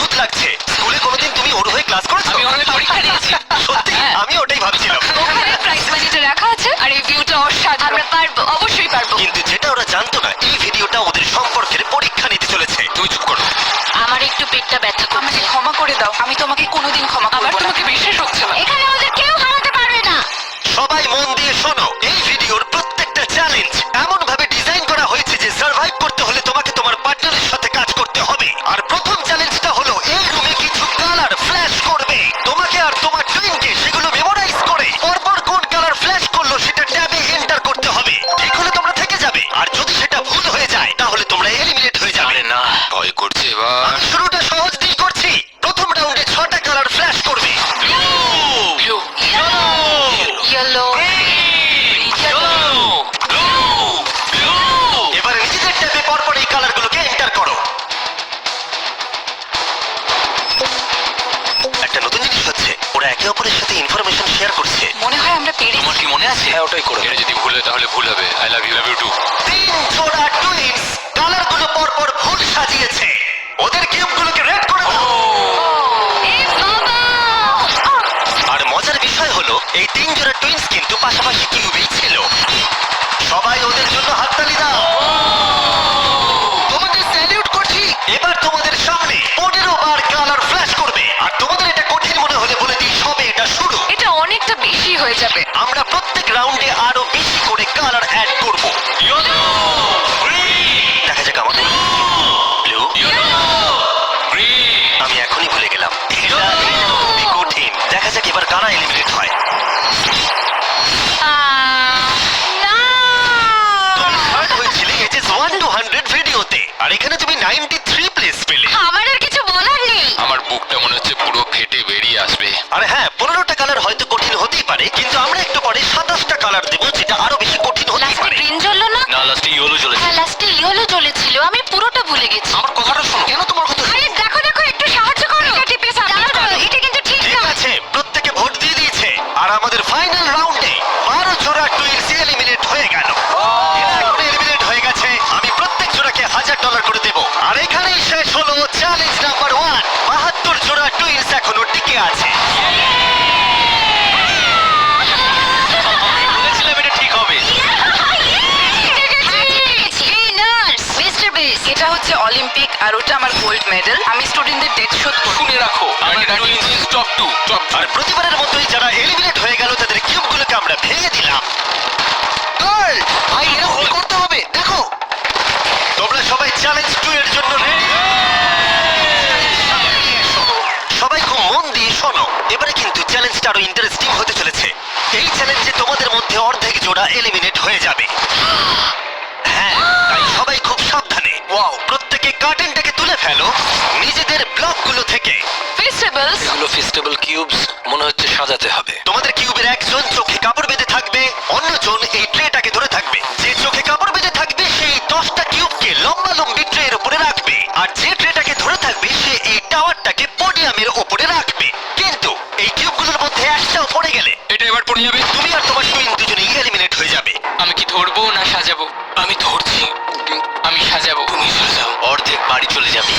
অদ্ভুত লাগছে। স্কুলে কোনোদিন তুমি ওর হয়ে ক্লাস করেছো? আমি অনেক পরীক্ষা দিয়েছি। সত্যি? আমি ওটাই ভাবছিলাম। ওখানে প্রাইস মানিটা রাখা আছে আর এই ভিউটা অসাধারণ। আমরা পারবো, অবশ্যই পারবো। কিন্তু যেটা ওরা জানতো না, এই ভিডিওটা ওদের সম্পর্কের পরীক্ষা নিতে চলেছে। তুই চুপ করো। আমার একটু পেটটা ব্যথা করছে। আমাকে ক্ষমা করে দাও, আমি তোমাকে কোনোদিন ক্ষমা করব আমার না। তোমাকে বিশ্বাস হচ্ছে না। এখানে ওদের কেউ হারাতে পারবে না। সবাই মন দিয়ে শোনো, এই ভিডিওর প্রত্যেকটা চ্যালেঞ্জ এমন ভাবে ডিজাইন করা হয়েছে যে সার্ভাইভ করতে হলে তোমাকে তোমার পার্টনারের সাথে কাজ করতে হবে। আর প্রথম চ্যালেঞ্জটা হলো এই রুমে কিছু কালার ফ্ল্যাশ করবে। তোমাকে আর তোমার টুইনকে সেগুলো মেমোরাইজ করে পরপর কোন কালার ফ্ল্যাশ করলো সেটা ট্যাবে এন্টার করতে হবে। ঠিক হলে তোমরা থেকে যাবে, আর যদি সেটা ভুল হয়ে যায় তাহলে তোমরা এলিমিনেট হয়ে যাবে। আরে না, ভয় করছে এবার। আমি শুরুটা সহজ দিয়ে করছি। প্রথম রাউন্ডে 6টা কালার ফ্ল্যাশ করবে। ব্লু, ইয়েলো, এবার নিজেদের ট্যাবে পরপর এই কালারগুলোকে এন্টার করো। একটা নতুন জিনিস হচ্ছে, ওরা একে অপরের সাথে ইনফরমেশন শেয়ার করছে। মনে হয় আমরা পেরেছি। তোমার কি মনে আছে? হ্যাঁ, ওটাই করো। এটা যদি ভুল হয় তাহলে ভুল হবে। I love you, love you too. 3 জোড়া টুইনস কালারগুলো পরপর ভুল সাজিয়েছে। ওদের কিউবগুলোকে রেড করে দাও। এ বাবা! আর মজার বিষয় হলো, এই 3 জোড়া টুইনস কিন্তু পাশাপাশি কিউবেই ছিল। সবাই ওদের জন্য হাততালি দাও। তোমাদের স্যালিউট করছি। এবার তোমাদের সামনে 15 বার কালার ফ্ল্যাশ করবে। আর তোমাদের এটা কঠিন মনে হলে বলে দিই, সবে এটা শুরু। এটা অনেকটা বেশি হয়ে যাবে। আমরা প্রত্যেক রাউন্ডে আরো বেশি করে কালার অ্যাড করব। দেখা যাক আমাদের ব্লু। আমি এখনই ভুলে গেলাম, এটা খুবই কঠিন। দেখা যাক এবার কারা এলিমিনেট হয়। না! তুমি থার্ড হয়েছিলে এজেস 1 to 100 ভিডিওতে, আর এখানে তুমি 93 প্লেস পেলে। আমার আর কিছু বলার নেই। আমার বুকটা মনে হচ্ছে পুরো ফেটে বেরিয়ে আসবে। আর হ্যাঁ, 15টা কালার হয়তো কঠিন হতেই পারে, কিন্তু আমরা একটু পরে 27টা কালার দেবো, যেটা আরো বেশি কঠিন হতেই লাস্টে পারে। গ্রিন জ্বললো না? না, লাস্টে ইয়েলো জ্বলেছে। হ্যাঁ, লাস্টে ইয়েলো জ্বলেছিল। আমি পুরোটা ভুলে গেছি। আমার কথাটা শোনো। কেন তোমার কথা? আরে দেখো দেখো, একটু সাহায্য করো। এটা টিপে সাবমিট করো। এটা কিন্তু ঠিক ঠিক না। আছে, প্রত্যেকে ভোট দিয়ে দিয়েছে, আর আমাদের ফাইনাল রাউন্ডে 12 জোড়া টুইনস এলিমিনেট হয়ে গেল। এরা এখন এলিমিনেট হয়ে গেছে। আমি প্রত্যেক জোড়াকে $1000 করে দেব। আর এখানেই শেষ হলো চ্যালেঞ্জ নাম্বার 1। 72 জোড়া টুইনস এখনো টিকে আছে। বলেছিলাম এটা ঠিক হবে। এটা হচ্ছে অলিম্পিক আর ওটা আমার গোল্ড মেডেল। আমি স্টুডেন্টদের ডেট শোধ করব। শুনে রাখো, আমার টুইনস ইজ টপ 2, টপ 2। আর প্রতিবারের মতোই যারা এলিমিনেট হয়ে গেল তাদের কিউবগুলোকে আমরা ভেঙে দিলাম। গার্ল, ভাই এরকম করতে হবে, দেখো। তোমরা সবাই চ্যালেঞ্জ 2 এর জন্য রেডি? সবাই খুব মন দিয়ে শোনো, এবারে কিন্তু চ্যালেঞ্জটা আরো ইন্টারেস্টিং হতে চলেছে। এই চ্যালেঞ্জে তোমাদের মধ্যে অর্ধেক জোড়া এলিমিনেট হয়ে যাবে। হ্যাঁ, তাই সবাই খুব সাবধানে। ওয়াও, প্রত্যেকে কার্টেনটাকে তুলে ফেলো নিজেদের ব্লকগুলো থেকে। ভেজিটেবলস। এগুলো ফেস্টিভ্যাল কিউবস, মনে হচ্ছে সাজাতে হবে। তোমাদের কিউবের একজন চোখে কাপড় বেঁধে থাকবে, অন্যজন এই ট্রেটাকে ধরে থাকবে। যে চোখে কাপড় বেঁধে থাকবে সেই 10টা কিউবকে লম্বা লম্বি ট্রের উপরে রাখবে, আর যে ট্রেটাকে ধরে থাকবে সে এই টাওয়ারটাকে পোডিয়ামের উপরে রাখবে। কিন্তু এই কিউবগুলোর মধ্যে একটাও পড়ে গেলে এটা এবার পড়ে যাবে। তুমি আর তোমার টুইন দুজনেই এলিমিনেট হয়ে যাবে। আমি কি ধরবো না সাজাবো? আমি ধরছি। আমি সাজাবো। তুমি সাজাও। অর্ধেক বাড়ি চলে যাবে।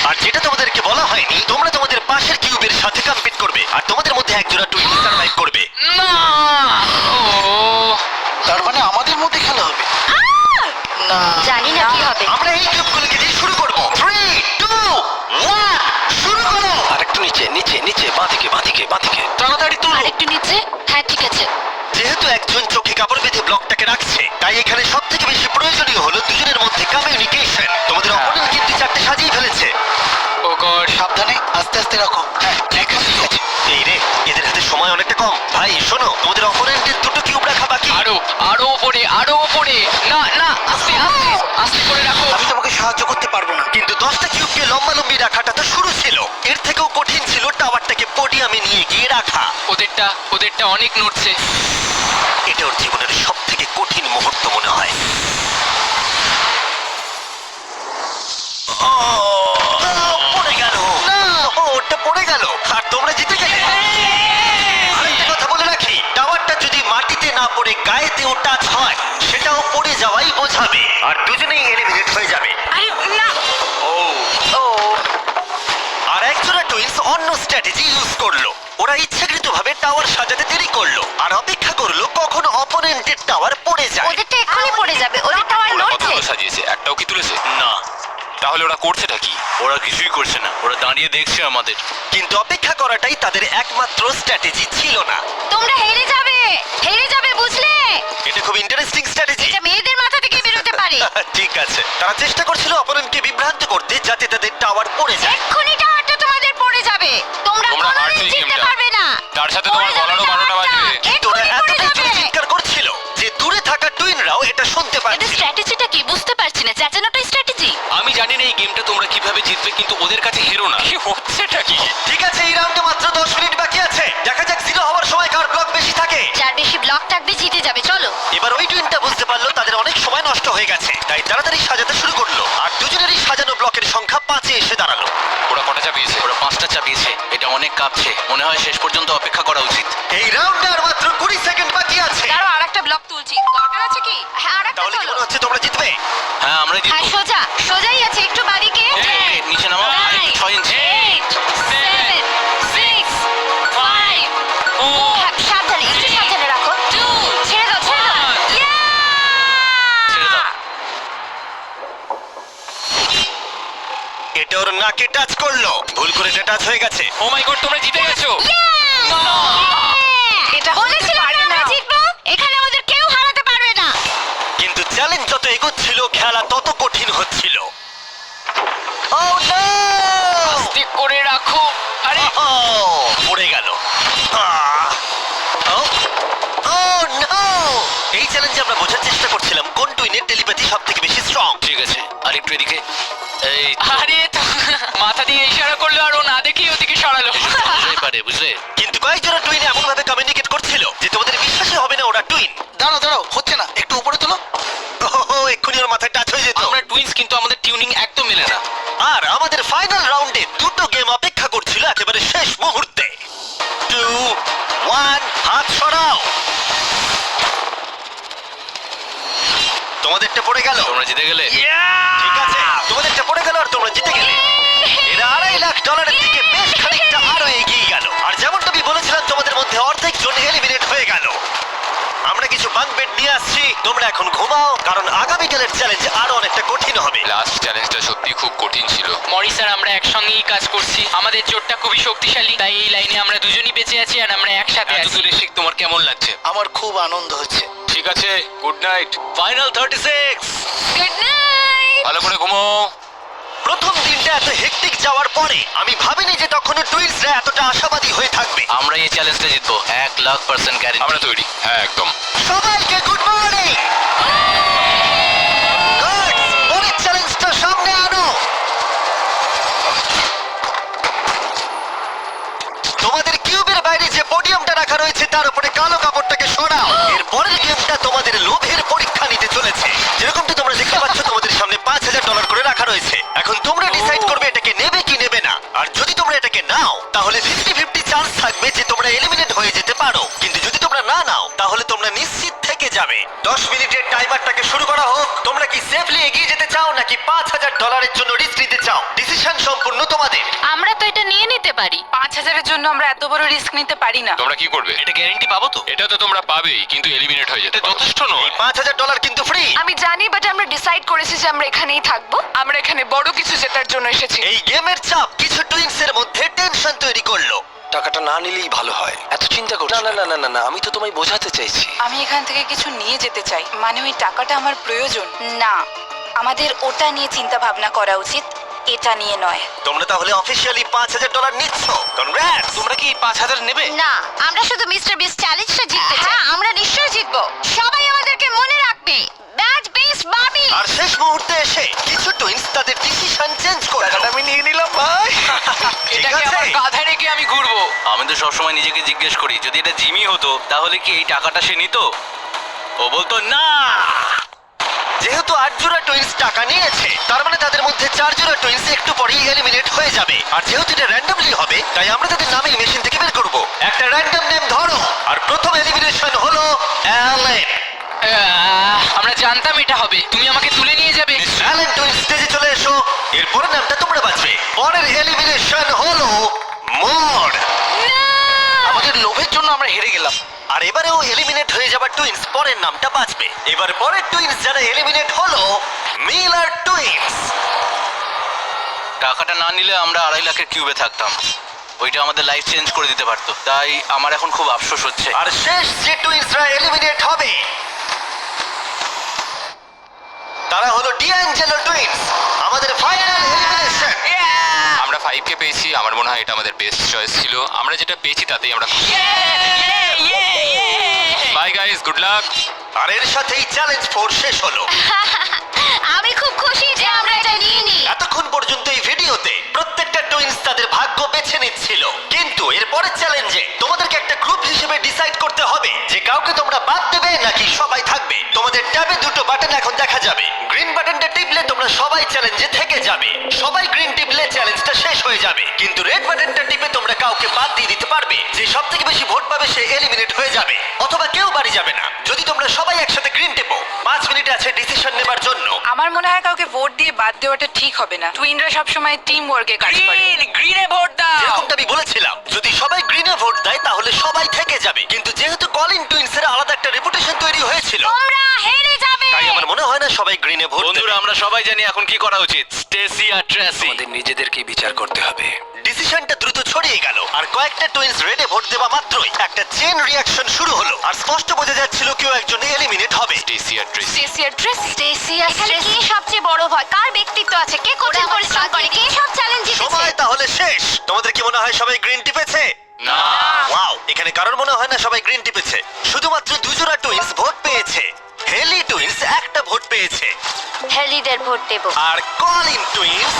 আর যেটা তোমাদেরকে বলা হয়নি, তোমরা তোমাদের পাশের কিউবের সাথে কম্পিট করবে, আর তোমাদের মধ্যে এক জোড়া টুইন সার্ভাইভ করবে। না! ও! তার মানে আমাদের মধ্যে খেলা হবে। না, জানি না কি হবে। আমরা এই কিউবগুলোকে দিয়ে শুরু করব। 3, 2, 1 শুরু করো। আরেকটু নিচে নিচে নিচে, বাঁদিকে বাঁদিকে বাঁদিকে। তাড়াতাড়ি তুলো। আরেকটু নিচে। হ্যাঁ, ঠিক আছে। যেহেতু একজন চোখে কাপড় বেঁধে ব্লকটাকে রাখছে, তাই এখানে সবথেকে বেশি প্রয়োজনীয় হলো দুজনের মধ্যে কমিউনিকেশন। তোমাদের অপোনেন্ট কিন্তু 4টে সাজিয়ে ফেলেছে। ও গড! সাবধানে, আস্তে আস্তে রাখো। হ্যাঁ, ঠিক আছে। এই রে, এদের হাতে সময় অনেকটা কম। ভাই শোনো, তোমাদের অপোনেন্টের 2টো কিউব রাখা বাকি। আরো উপরে, আরো উপরে। না না, আস্তে আস্তে আস্তে করে রাখো। আমি তোমাকে সাহায্য করতে পারবো না। কিন্তু 10টা কিউবকে লম্বালম্বি রাখাটা তো শুরু ছিল। এর থেকেও কঠিন ছিল টাওয়ারটাকে পোডিয়ামে নিয়ে গিয়ে রাখা। ওদেরটা অনেক নড়ছে। এটা ওর জীবনের সবথেকে কঠিন মুহূর্ত মনে হয়। পড়ে গেল। না, ওটা পড়ে গেল, আর তোমরা জিতে গেলে। আরেকটা কথা বলে রাখি, টাওয়ারটা যদি মাটিতে না পড়ে গায়েতেও টাচ হয়, সেটাও পড়ে যাওয়াই বোঝাবে, আর দুজনেই এলিমিনেট হয়ে যাবে। আরে না। ও, ও, আর টুইনস অন্য স্ট্র্যাটেজি ইউজ করলো। ওরা ইচ্ছাকৃতভাবে টাওয়ার সাজাতে দেরি করলো আর অপেক্ষা করলো কখন অপোনেন্টের টাওয়ার পড়ে যায়। ওদেরটা এক্ষুনি পড়ে যাবে, ওদের টাওয়ার ওরা নড়ছে। কতগুলো সাজিয়েছে, একটাও কি তুলেছে? না, তাহলে ওরা করছেটা কি? ওরা কিছুই করছে না, ওরা দাঁড়িয়ে দেখছে আমাদের। কিন্তু অপেক্ষা করাটাই তাদের একমাত্র স্ট্র্যাটেজি ছিল না। তোমরা হেরে যাবে বুঝলে? এটা খুব ইন্টারেস্টিং স্ট্র্যাটেজি। এটা মেয়েদের মাথা থেকে বেরোতে পারে। ঠিক আছে, তারা চেষ্টা করছিল অপোনেন্টকে বিভ্রান্ত করতে যাতে তাদের টাওয়ার পড়ে যায়। এক্ষুনি টাওয়ারটা তোমাদের পড়ে যাবে। তোমরা তোমরা কোনোদিন হারছো এই জিততে গেমটা। পারবে না। তার সাথে পড়ে তোমার যাবে গলারও 12টা টাওয়ারটা। বাজবে। কিন্তু ওরা এক্ষুনি পড়ে এতটাই জোরে যাবে। চিৎকার করছিল যে দূরে থাকা টুইনরাও এটা শুনতে এদের পাচ্ছিল। স্ট্র্যাটেজিটা কি বুঝতে পারছি না। চেঁচানোটাই স্ট্র্যাটেজি। আমি জানি না এই গেমটা তোমরা কিভাবে জিতবে, কিন্তু ওদের কাছে হেরো না। কি হচ্ছেটা কি? ঠিক আছে, এই রাউন্ডে মাত্র 10 মিনিট বাকি আছে। দেখা যাক জিরো হওয়ার সময় কার ব্লক বেশি থাকে। যার বেশি ব্লক থাকবে জিতে যাবে। চলো। এবার ওই টুইনটা বুঝতে পারলো তাদের অনেক সময় নষ্ট হয়ে গেছে, তাই তাড়াতাড়ি সাজাতে শুরু করলো। আর দুজনেরই সাজানো ব্লকের সংখ্যা 5-এ এসে দাঁড়ালো। ওরা কটা চাপিয়েছে? ওরা 5টা চাপিয়েছে, এটা অনেক কাঁপছে। মনে হয় শেষ পর্যন্ত অপেক্ষা করা উচিত। এই রাউন্ডে আর মাত্র 20 সেকেন্ড বাকি আছে। আরো আরেকটা ব্লক তুলছি, দরকার আছে কি? হ্যাঁ আরেকটা তাহলে কি চলো। মনে হচ্ছে তোমরা জিতবে? হ্যাঁ, আমরা হ্যাঁ জিতবো। সোজাই আছে, একটু বাদিকে। ওকে, নিচে নামা, আর একটু 6 ইঞ্চি। 8 7 6 5 সাবধানে, একটু সাবধানে রাখো। 2 ছেড়ে দাও। ছেড়ে দাও। এটা ওর নাকে টাচ করলো, ভুল করে এটা টাচ হয়ে গেছে। ও মাই গড, তোমরা জিতে গেছো। এটা হতে বলেছিলাম পারে আমরা না। জিতবো। এখানে ওদের কেউ হারাতে পারবে না। কিন্তু চ্যালেঞ্জ যত এগোচ্ছিল খেলা তত কঠিন হচ্ছিল। Oh no! ঠিক করে রাখো। আরে Oh, পড়ে গেল। Oh. Oh, no! এই চ্যালেঞ্জে আমরা বোঝার চেষ্টা করছিলাম কোন টুইনের টেলিপ্যাথি সবথেকে বেশি স্ট্রং। ঠিক আছে, আর একটু এদিকে। এই তো, আরে মাথা দিয়ে ইশারা করলো আর ও না দেখেই ওদিকে সরালো। বুঝতেই পারে, বুঝলে? কিন্তু কয়েকজন টুইন এমন ভাবে কমিউনিকেট করছিল যে তোমাদের বিশ্বাসই হবে না ওরা টুইন। দাঁড়াও, হচ্ছে না, একটু উপরে তোলো। এক্ষুনি ওর মাথায় টাচ হয়ে যেত। আমরা টুইন্স, কিন্তু আমাদের টিউনিং একদম মেলে না। আর আমাদের ফাইনাল রাউন্ডে দুটো গেম অপেক্ষা করছিল একেবারে শেষ মুহূর্তে। 2 1 হাত সরাও। তোমাদেরটা পড়ে গেল। তোমরা জিতে গেলে। ঠিক আছে, তোমাদেরটা পড়ে গেল আর তোমরা জিতে গেলে। এরা $2.5 দিকে বেশ খানিকটা আরো এগিয়ে গেল। আর যেমনটা আমি বলেছিলাম তোমাদের মধ্যে অর্ধেক জন এলিমিনেট হয়ে গেল। আমরা কিছু বাঙ্ক বেড নিয়ে আসছি, তোমরা এখন ঘুমাও, কারণ আগামীকালের চ্যালেঞ্জ আরো অনেকটা কঠিন হবে। লাস্ট চ্যালেঞ্জটা সত্যি খুব কঠিন ছিল। মরিস আর আমরা একসঙ্গেই কাজ করছি। আমাদের জোটটা খুবই শক্তিশালী, তাই এই লাইনে আমরা দুজনই বেঁচে আছি আর আমরা একসাথে এত আছি। দূরে এসে তোমার কেমন লাগছে? আমার খুব আনন্দ হচ্ছে। ঠিক আছে, good night. Final 36। Good night. ভালো করে ঘুমো। প্রথম দিনটা এত হেক্টিক যাওয়ার পরে আমি ভাবিনি যে তখনও টুইনসরা এতটা আশাবাদী হয়ে থাকবে। আমরা এই চ্যালেঞ্জটা জিতবো, 1,00,000% গ্যারান্টি। আমরা তৈরি। হ্যাঁ, একদম। সবাইকে গুড মর্নিং। পরের চ্যালেঞ্জটা সামনে আনো। তোমাদের কিউবের বাইরে যে পোডিয়ামটা রাখা রয়েছে তার উপরে কালো কাপড়টাকে সরাও। এর পরের গেমটা তোমাদের লোভের পরীক্ষা নিতে চলেছে। যেরকমটা তোমরা দেখতে পাচ্ছ তোমাদের সামনে $5,000 করে রাখা রয়েছে। এখন তোমরা ডিসাইড করবে এটাকে নেবে কি নেবে না। আর যদি তোমরা এটাকে নাও তাহলে 50-50 চান্স থাকবে যে তোমরা এলিমিনেট হয়ে যেতে পারো। কিন্তু যদি তোমরা না নাও তাহলে তোমরা নিশ্চিত থেকে যাবে। 10 মিনিটের টাইমারটাকে শুরু করা হোক। তোমরা কি সেফলি এগিয়ে যেতে চাও নাকি $5,000 জন্য রিস্ক নিতে চাও? ডিসিশন সম্পূর্ণ তোমাদের। আমরা তো এটা নিয়ে নিতে পারি। 5,000-এর জন্য আমরা এত বড় রিস্ক নিতে পারি না। তোমরা কি করবে? এটা গ্যারান্টি পাবো তো? এটা তো তোমরা পাবেই, কিন্তু এলিমিনেট হয়ে যেতে পারো। যথেষ্ট নয়। $5,000 কিন্তু ফ্রি। আমি জানি, বাট আমরা ডিসাইড করেছি যে আমরা এখানেই থাকবো। আমরা এখানে বড় কিছু জেতার জন্য এসেছি। এই গেমের চাপ কিছু টুইনসের মধ্যে টেনশন তৈরি করলো। টাকাটা না নিলেই ভালো হয়। এত চিন্তা করছো? না না না না না, আমি তো তোমায় বোঝাতে চাইছি। আমি এখান থেকে কিছু নিয়ে যেতে চাই, মানে ওই টাকাটা আমার প্রয়োজন। না, আমাদের ওটা নিয়ে চিন্তা ভাবনা করা উচিত, এটা নিয়ে নয়। তোমরা তাহলে অফিসিয়ালি $5,000 নিচ্ছ। কনগ্রাটস। তোমরা কি 5,000 নেবে? না, আমরা শুধু মিস্টার বিস্ট চ্যালেঞ্জটা জিততে চাই। হ্যাঁ, আমরা নিশ্চয়ই জিতবো। সবাই আমাদেরকে মনে রাখবে। ব্যাড বিস্ট বাবি। আর শেষ মুহূর্তে এসে কিছু টুইনস তাদের ডিসিশন চেঞ্জ করলো। আমি নিয়ে নিলাম ভাই। ঠিক এটাকে আছে। আমার কাঁধে রেখে আমি ঘুরবো। আমি তো সবসময় নিজেকে জিজ্ঞেস করি, যদি এটা জিমি হতো তাহলে কি এই টাকাটা সে নিত? ও বলতো না। যেহেতু 8 জোড়া টুইনস টাকা নিয়েছে, তার মানে তাদের মধ্যে 4 জোড়া টুইনস একটু পরেই এলিমিনেট হয়ে যাবে। আর যেহেতু এটা র্যান্ডমলি হবে, তাই আমরা তাদের নামিং মেশিন থেকে বের করব। একটা র্যান্ডম নেম ধরো। আর প্রথম এলিমিনেশন হলো অ্যালেন। আমরা জানতাম এটা হবে। তুমি আমাকে তুলে নিয়ে যাবে। অ্যালেন টুইনস স্টেজে চলে এসো। এর পরের নামটা তোমরা বাঁচবে। পরের এলিমিনেশন হলো আর এবারেও এলিমিনেট হয়ে যাবার টুইন্স পরের নামটা বাঁচবে। এবার পরের টুইন্স যারা এলিমিনেট হলো মিলার টুইন্স। টাকাটা না নিলে আমরা 2.5 লাখের কিউবে থাকতাম। ওইটা আমাদের লাইফ চেঞ্জ করে দিতে পারতো। তাই আমার এখন খুব আফসোস হচ্ছে। আর শেষ যে টুইন্সরা এলিমিনেট হবে তারা হলো ডিঅ্যাঞ্জেলো টুইন্স। আমাদের ফাইনাল এলিমিনেশন। আমরা 5কে পেয়েছি, আমার মনে হয় এটা আমাদের বেস্ট চয়েস ছিল। আমরা যেটা পেয়েছি তাতেই আমরা খুশি। Bye guys, good luck. আর এর সাথেই চ্যালেঞ্জ 4 শেষ হলো। আমি খুব খুশি যে আমরা এটা নিইনি। এতক্ষণ পর্যন্ত এই ভিডিওতে প্রত্যেকটা টুইন্স তাদের ভাগ্য বেছে নিচ্ছিল, কিন্তু এর পরের চ্যালেঞ্জে তোমাদেরকে একটা গ্রুপ হিসেবে ডিসাইড করতে হবে যে কাউকে তোমরা বাদ দেবে নাকি সবাই থাকবে। তোমাদের ট্যাবে দুটো বাটন এখন দেখা যাবে। গ্রিন বাটনটা টিপলে তোমরা সবাই চ্যালেঞ্জে থেকে যাবে। সবাই গ্রিন টিপলে চ্যালেঞ্জটা শেষ হয়ে যাবে, কিন্তু রেড বাটনটা টিপে তোমরা কাউকে বাদ দিয়ে দিতে পারবে। যে সবথেকে বেশি ভোট পাবে সে এলিমিনেট হয়ে যাবে, অথবা কেউ বাড়ি যাবে না। যদি তোমরা সবাই একসাথে গ্রিন টেপো 5 মিনিট আছে ডিসিশন নেবার জন্য। আমার মনে হয় কাউকে ভোট দিয়ে বাদ দেওয়াটা ঠিক হবে না। টুইনরা সবসময় টিম ওয়ার্কে কাজ করে। গ্রিনে ভোট দাও। যেরকমটা আমি বলেছিলাম, যদি সবাই গ্রিনে ভোট দেয় তাহলে সবাই থেকে যাবে, কিন্তু যেহেতু কলিন টুইন্সের আলাদা একটা রেপুটেশন তৈরি হয়েছিল, তোমরা হেরে যাবে। তাই আমার মনে হয় না সবাই গ্রিনে ভোট দেবে। বন্ধুরা, আমরা সবাই জানি এখন কি করা উচিত। স্টেসি আর ট্রেসি। আমাদের নিজেদেরকেই বিচার করতে হবে। ডিসিশনটা দ্রুত ছড়িয়ে গেল, আর কয়েকটা টুইন্স রেডে ভোট দেওয়া মাত্রই একটা চেন রিঅ্যাকশন শুরু হলো, আর স্পষ্ট বোঝা যাচ্ছিল কেউ একজন এলিমিনেট হবে। স্টেসি আর ট্রেসি। স্টেসি আর ট্রেস। স্টেসি এখানে কি সবচেয়ে বড় ভয়? কার ব্যক্তিত্ব আছে? কে কঠিন পরিশ্রম করে? কে সব চ্যালেঞ্জ জিতেছে? সময় তাহলে শেষ। তোমাদের কি মনে হয় সবাই গ্রিন টিপেছে? না। ওয়াও, এখানে কারোর মনে হয় না সবাই গ্রিন টিপেছে। শুধুমাত্র দুজোড়া টুইন্স ভোট পেয়েছে। হেলি টুইন্স একটা ভোট পেয়েছে, হেলিদের ভোট দেব। আর কলিন টুইন্স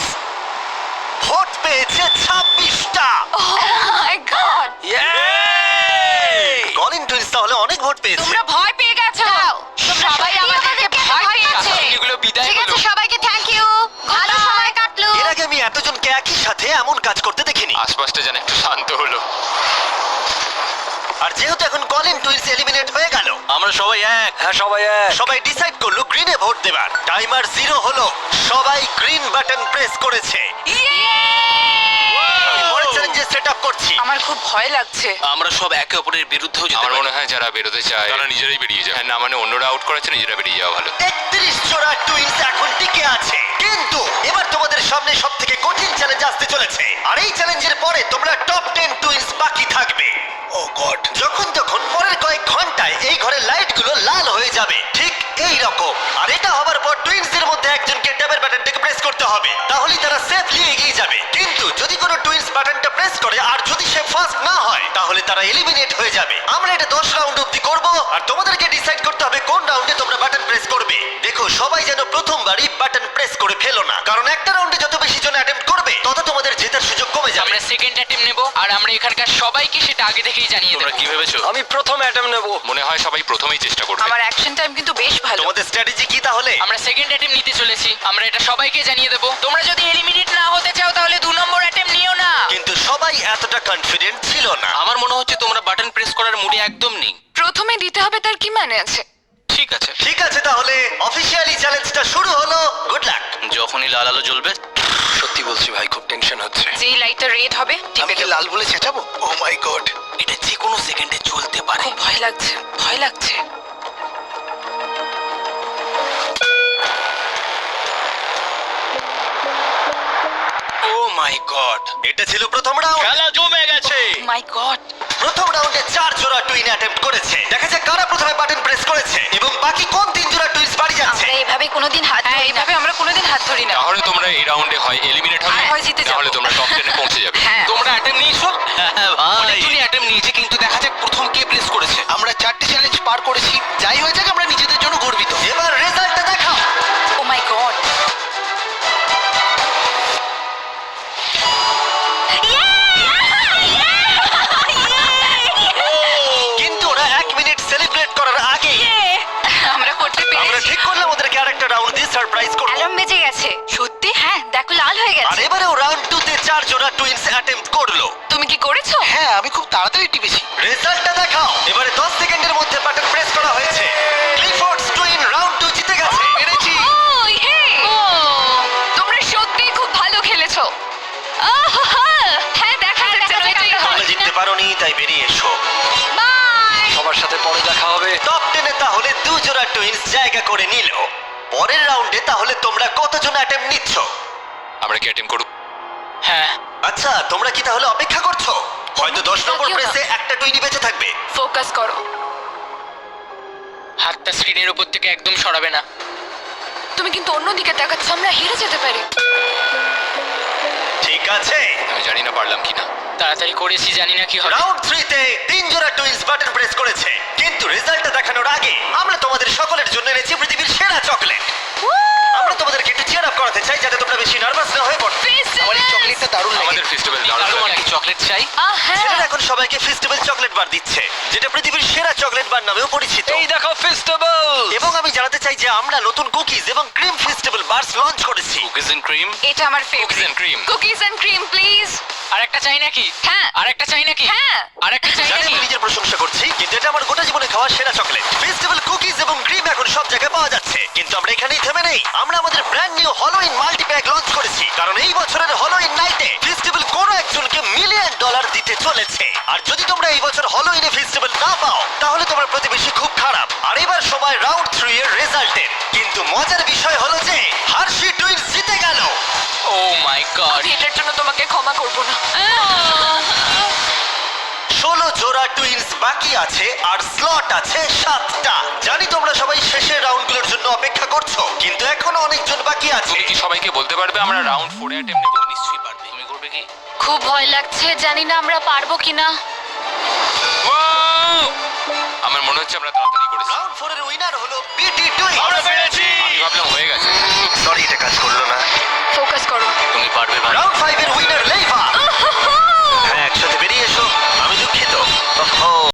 ভোট পেয়েছে 26টা। মাই গড, কলিন টুইন্স তাহলে অনেক ভোট পেয়েছে। তোমরা ভয় পেয়ে গেছো। সবাই আমাদেরকে ভয় পেয়েছে। এগুলো বিদায় ঠিক হলো। আছে, সবাইকে থ্যাংক ইউ। ভালো সময় কাটলো। এর আগে আমি এতজনকে একই সাথে এমন কাজ করতে দেখিনি। আশপাশটা যেন একটু শান্ত হলো। আর যেহেতু এখন কলিন টুইন্স এলিমিনেট হয়ে গেল, আমরা সবাই এক। হ্যাঁ, সবাই এক। সবাই ডিসাইড করলো গ্রিনে ভোট দেবার। টাইমার 0 হলো, সবাই গ্রিন বাটন প্রেস করেছে। পরের চ্যালেঞ্জে সেট আপ করছি। আমার খুব ভয় লাগছে। আমরা সব একে অপরের বিরুদ্ধেও যেতে আমার পারি। মনে হয় যারা বেরোতে চায় তারা নিজেরাই বেরিয়ে যায়। হ্যাঁ, না মানে অন্যরা আউট করাচ্ছে, নিজেরা বেরিয়ে যাওয়া ভালো। 31 জোড়া টুইন্স এখন টিকে আছে, কিন্তু এবার তোমাদের সামনে সবথেকে কঠিন চ্যালেঞ্জ আসতে চলেছে। আর এই চ্যালেঞ্জের পরে তোমরা টপ 10 টুইন্স বাকি থাকবে। ও গড, যখন তখন পরের কয়েক ঘন্টায় এই ঘরের লাইটগুলো লাল হয়ে যাবে, ঠিক এই রকম। আর এটা হবার পর টুইন্সদের মধ্যে একজনকে ট্যাবের বাটনটাকে প্রেস করতে হবে, তাহলেই তারা সেফলি এগিয়ে যাবে। কিন্তু যদি কোনো টুইন্স বাটনটা প্রেস করে আর যদি সে ফার্স্ট না হয়, তাহলে তারা এলিমিনেট হয়ে যাবে। আমরা এটা 10 রাউন্ড অবধি করব, আর তোমাদেরকে ডিসাইড করতে হবে কোন রাউন্ডে তোমরা বাটন প্রেস করবে। দেখো, সবাই যেন প্রথমবারই বাটন প্রেস করে ফেলো না, কারণ একটা রাউন্ডে যত বেশি জন অ্যাটেম্প্ট করবে তত তোমাদের জেতার সুযোগ কমে যাবে। আমরা সেকেন্ড অ্যাটেম্প নেব, আর আমরা এখানকার সবাইকে সেটা আগে থেকেই জানিয়ে তোমরা দেব। কি ভেবেছো? আমি প্রথম অ্যাটেম্প নেব। মনে হয় সবাই প্রথমেই চেষ্টা করবে। আমার অ্যাকশন টাইম কিন্তু বেশ ভালো। তোমাদের স্ট্র্যাটেজি কি তাহলে? আমরা সেকেন্ড অ্যাটেম্প নিতে চলেছি। আমরা এটা সবাইকে জানিয়ে দেব। তোমরা যদি এলিমিনেট না হতে চাও তাহলে 2 নম্বর অ্যাটেম্প নিও না। কিন্তু সবাই এতটা কনফিডেন্ট ছিল না। আমার মনে হচ্ছে তোমরা বাটন প্রেস করার মুডে একদম নেই। প্রথমে দিতে হবে তার কি মানে আছে? ঠিক আছে, ঠিক আছে, তাহলে অফিসিয়ালি চ্যালেঞ্জটা শুরু হলো। Good luck. যখনই লাল আলো জ্বলবে সত্যি বলছি ভাই, খুব টেনশন হচ্ছে। যেই লাইটটা রেড হবে আমি টিপে কি দেবো। লাল বলে চেঁচাবো? ও মাই গড, এটা যে কোনো সেকেন্ডে চলতে পারে। খুব ভয় লাগছে, ভয় লাগছে। ও মাই গড, এটা ছিল প্রথম রাউন্ড। খেলা জমে গেছে। মাই গড, প্রথম রাউন্ডে 4 জোড়া টুইন অ্যাটেম্প্ট করেছে। দেখা যাক কারা প্রথমে বাটন প্রেস করেছে এবং বাকি কোন 3 জোড়া টুইনস বাড়ি যাচ্ছে। আমরা এইভাবে কোনোদিন হাত হ্যাঁ, ধরি না। এইভাবে আমরা কোনোদিন হাত ধরি না। তাহলে তোমরা এই রাউন্ডে হয় এলিমিনেট হবে, আর হয় জিতে যাবো। তাহলে তোমরা টপ 10 এ পৌঁছে যাবে। হ্যাঁ, তোমরা অ্যাটেম্প নিয়েছো? ভাই। অনেকজনই অ্যাটেম্প নিয়েছে, কিন্তু দেখা যাক প্রথম কে প্রেস করেছে। আমরা 4টে চ্যালেঞ্জ পার করেছি। যাই হয়ে যাক, আমরা নিজেদের জন্য গর্বিত। এবার রেজাল্টটা দেখাও। ও মাই গড, কিন্তু ওরা 1 মিনিট সেলিব্রেট করার আগে আমরা করতে আমরা পেরেছি। ঠিক করলাম ওদেরকে আরেকটা রাউন্ড দিয়ে সারপ্রাইজ করব। অ্যালার্ম বেজে গেছে। সত্যি? হ্যাঁ, দেখো লাল হয়ে আর গেছে। এবারেও রাউন্ড 2 তে 4 জোড়া টুইনস অ্যাটেম্প্ট করলো। তুমি কি করেছো? হ্যাঁ, আমি খুব তাড়াতাড়ি টিপেছি। রেজাল্টটা দেখাও। এবারে 10 সেকেন্ডের মধ্যে বাটন প্রেস করা হয়েছে। ক্লিফোর্ডস টুইন রাউন্ড 2 জিতে গেছে। পেরেছি। ওই হে, ও তোমরা সত্যি খুব ভালো খেলেছো। হ্যাঁ, দেখা যাচ্ছে যেন এটাই হয়। তোমরা জিততে পারোনি, তাই বেরিয়ে এসো। বাই। সবার তোমার সাথে পরে দেখা হবে। টপ 10 এ তাহলে দু জোড়া টুইন্স জায়গা করে নিল। পরের রাউন্ডে তাহলে তোমরা কতজন অ্যাটেম্প নিচ্ছ? আমরা কি অ্যাটেম্প করব? হ্যাঁ আচ্ছা, তোমরা কি তাহলে অপেক্ষা করছো? হয়তো 10 নম্বর কি হলো? প্রেসে একটা টুইনি বেঁচে থাকবে। ফোকাস করো। হাতটা স্ক্রিনের উপর থেকে একদম সরাবে না। তুমি কিন্তু অন্যদিকে তাকাচ্ছ, আমরা হেরে যেতে পারি। ঠিক আছে, আমি জানি না পারলাম কিনা। তাড়াতাড়ি করেছি, জানি না কি হবে। রাউন্ড 3 তে 3 জোড়া টুইন্স বাটন প্রেস করেছে, কিন্তু রেজাল্টটা দেখানোর আগে আমরা তোমাদের সকলের জন্য এনেছি পৃথিবীর সেরা চকলেট। আমরা তোমাদেরকে একটু চিয়ার আপ করাতে চাই যাতে তোমরা বেশি নার্ভাস না হয়ে পড়ো। আমার এই চকলেটটা দারুণ লাগে। আমাদের ফেস্টিভ্যাল তোমার কি চকলেট চাই? হ্যাঁ ছেলেরা এখন সবাইকে ফেস্টিভ্যাল চকলেট বার দিচ্ছে, যেটা পৃথিবীর সেরা চকলেট বার নামেও পরিচিত। এই দেখো ফেস্টিভ্যাল। এবং আমি জানাতে চাই যে আমরা নতুন কুকিজ এবং ক্রিম ফেস্টিভ্যাল বার্স লঞ্চ করেছি। Cookies and cream. এটা আমার cookies favourite. And cream. Cookies and cream please. আরেকটা চাই নাকি? হ্যাঁ। আরেকটা চাই নাকি? হ্যাঁ। আরেকটা চাই জানি নাকি? আমি নিজের প্রশংসা করছি, কিন্তু এটা আমার গোটা জীবনে খাওয়া সেরা চকলেট। ফেস্টিভ্যাল কুকিজ এবং ক্রিম এখন সব জায়গায় পাওয়া যাচ্ছে, কিন্তু আমরা এখানেই থেমে নেই। আমরা আমাদের brand new Halloween multipack launch করেছি, কারণ এই বছরের হলোইন নাইটে ফেস্টিভ্যাল কোনো একজনকে $1 মিলিয়ন দিতে চলেছে। আর যদি তোমরা এই বছর হলোইনে ফেস্টিভ্যাল না পাও, তাহলে তোমার প্রতিবেশী খুব খারাপ। আর এবার সময় রাউন্ড 3 এর রেজাল্টের। কিন্তু মজার বিষয় হলো যে হার্শি টুইন্স জিতে গেল। ও মাই গড। এটার জন্য তোমাকে ক্ষমা করব না। 16 জোড়া টুইন্স বাকি আছে, আর স্লট আছে 7টা। জানি তোমরা সবাই শেষের রাউন্ডগুলোর জন্য অপেক্ষা করছো, কিন্তু এখনো অনেকজন বাকি আছে। তুমি কি সবাইকে বলতে পারবে আমরা রাউন্ড 4 এ অ্যাটেম্প নেব? নিশ্চয়ই পারবে। তুমি করবে কি? খুব ভয় লাগছে, জানি না আমরা পারবো কিনা। আমার মনে হচ্ছে আমরা তাড়াতাড়ি করেছি। রাউন্ড 4 এর উইনার হলো বিটি টুইন্স। আমি ভাবলাম হয়ে গেছে।